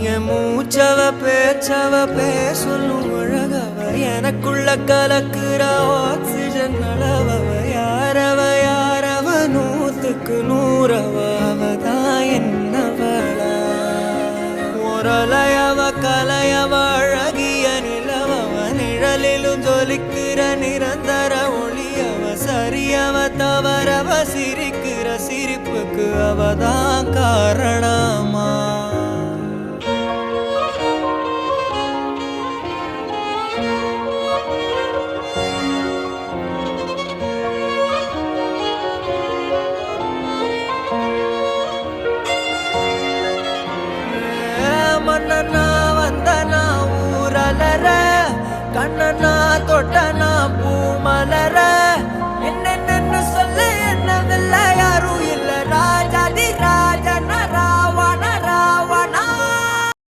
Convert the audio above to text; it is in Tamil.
என் மூச்சவ பேச்சவ பேசலும் அழகவ எனக்குள்ள கலக்குற ஆக்சிஜன் அளவவ யாரவ நூத்துக்கு நூறவ அவதான் என்னவளா ஒரலையவ கலையவ அழகிய நிலவவ நிழலிலும் ஜொலிக்கிற நிரந்தர ஒளியவ சரியவ தவறவ சிரிக்கிற சிரிப்புக்கு அவதான் காரணமா மன்னனா வந்தனா ஊரலர கண்ணனா தொட்டனா பூமலர